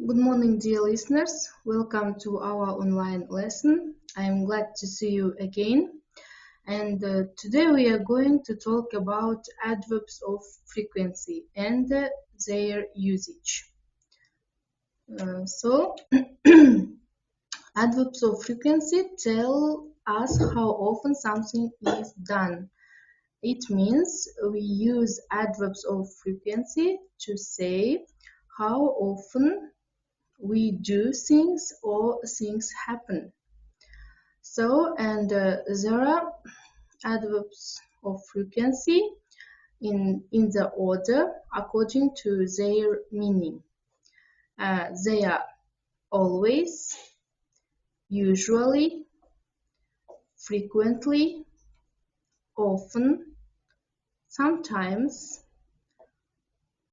Good morning, dear listeners. Welcome to our online lesson. I am glad to see you again. And today we are going to talk about adverbs of frequency and their usage. Adverbs of frequency tell us how often something is done. It means we use adverbs of frequency to say how often we do things or things happen. There are adverbs of frequency in the order according to their meaning. They are always, usually, frequently, often, sometimes,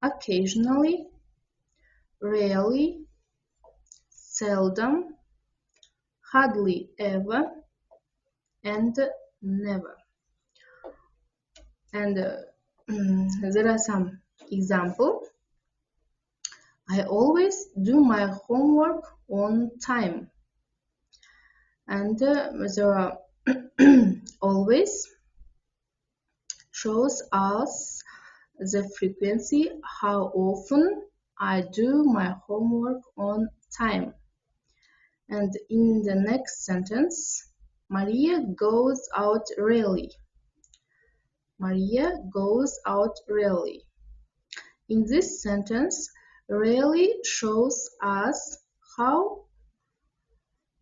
occasionally, rarely, seldom, hardly ever, and never. And there are some examples. I always do my homework on time. And there are always shows us the frequency, how often I do my homework on time. And in the next sentence, Maria goes out rarely. Maria goes out rarely. In this sentence, rarely shows us how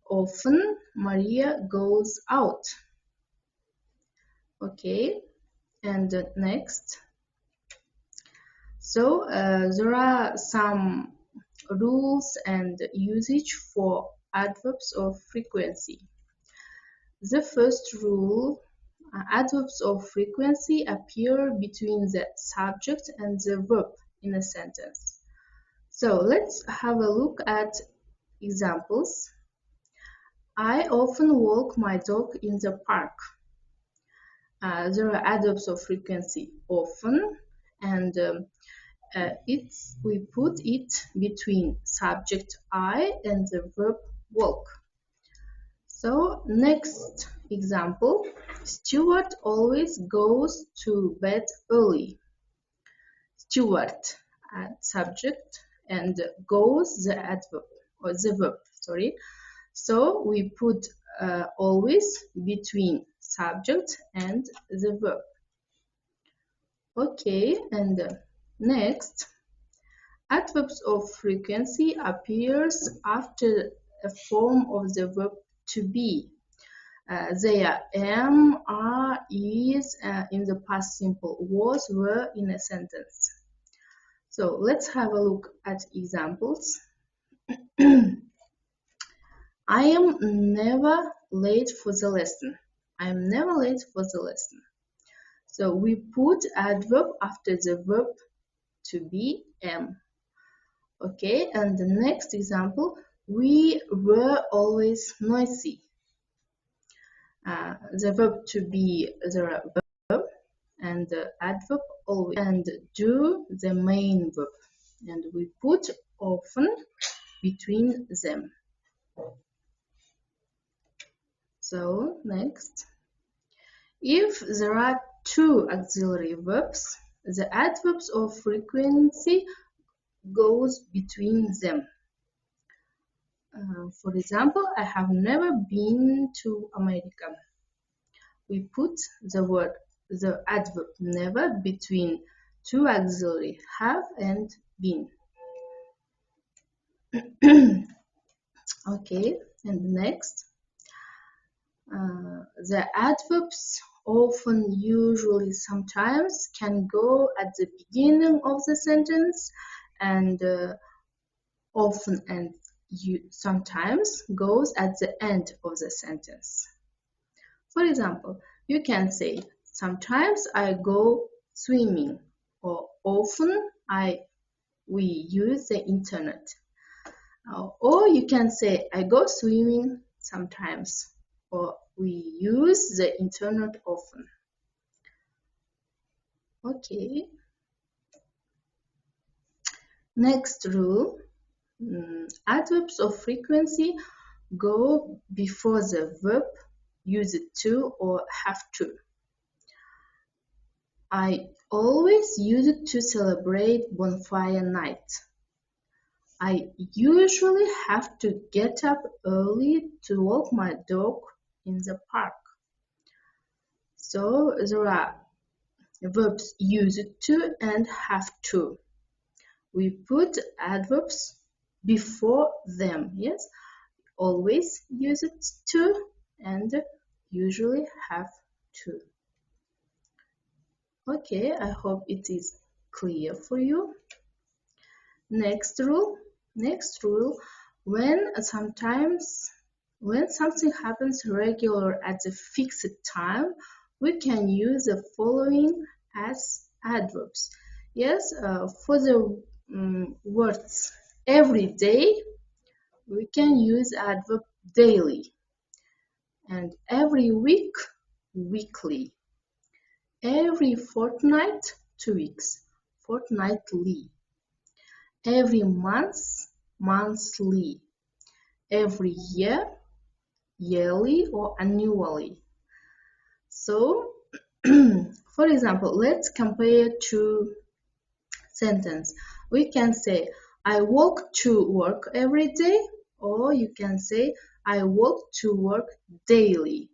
often Maria goes out. Okay, and next. There are some rules and usage for adverbs of frequency. The first rule, adverbs of frequency appear between the subject and the verb in a sentence. So let's have a look at examples. I often walk my dog in the park. There are adverbs of frequency often, and we put it between subject I and the verb walk. So next example, Stuart always goes to bed early. Stuart subject and goes the adverb or the verb, sorry. So we put always between subject and the verb. Okay, and next, adverbs of frequency appears after a form of the verb to be. They are am, are, is in the past simple, was, were in a sentence. So let's have a look at examples. I am never late for the lesson. I am never late for the lesson. So we put adverb after the verb to be am. Okay, and the next example, we were always noisy. The verb to be the verb and the adverb always and do the main verb, and we put often between them. So next, if there are two auxiliary verbs, the adverbs of frequency goes between them. For example, I have never been to America. We put the adverb never between two auxiliary have and been. Okay, and next. The adverbs often, usually, sometimes can go at the beginning of the sentence, and often and sometimes goes at the end of the sentence. For example, you can say, sometimes I go swimming, or often we use the internet. Or you can say, I go swimming sometimes, or we use the internet often. Okay. Next rule, Adverbs of frequency go before the verb used to or have to. I always use it to celebrate bonfire night. I usually have to get up early to walk my dog in the park. So there are verbs used to and have to. We put adverbs before them, yes? Always use it to and usually have to. Okay, I hope it is clear for you. Next rule, when something happens regular at a fixed time, we can use the following as adverbs. Yes, for the words every day, we can use adverb daily, and every week, weekly, every fortnight, 2 weeks, fortnightly, every month, monthly, every year, yearly or annually. So, for example, let's compare two sentences. We can say, I walk to work every day, or you can say, I walk to work daily.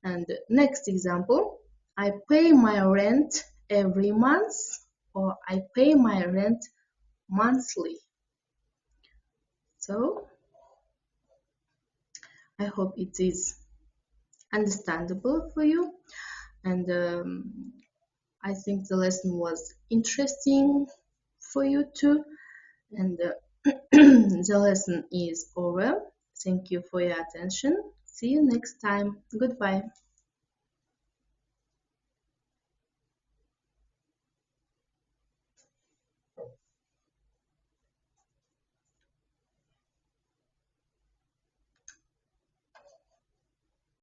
And next example, I pay my rent every month, or I pay my rent monthly. So, I hope it is understandable for you, and I think the lesson was interesting for you too, and the lesson is over. Thank you for your attention. See you next time. Goodbye.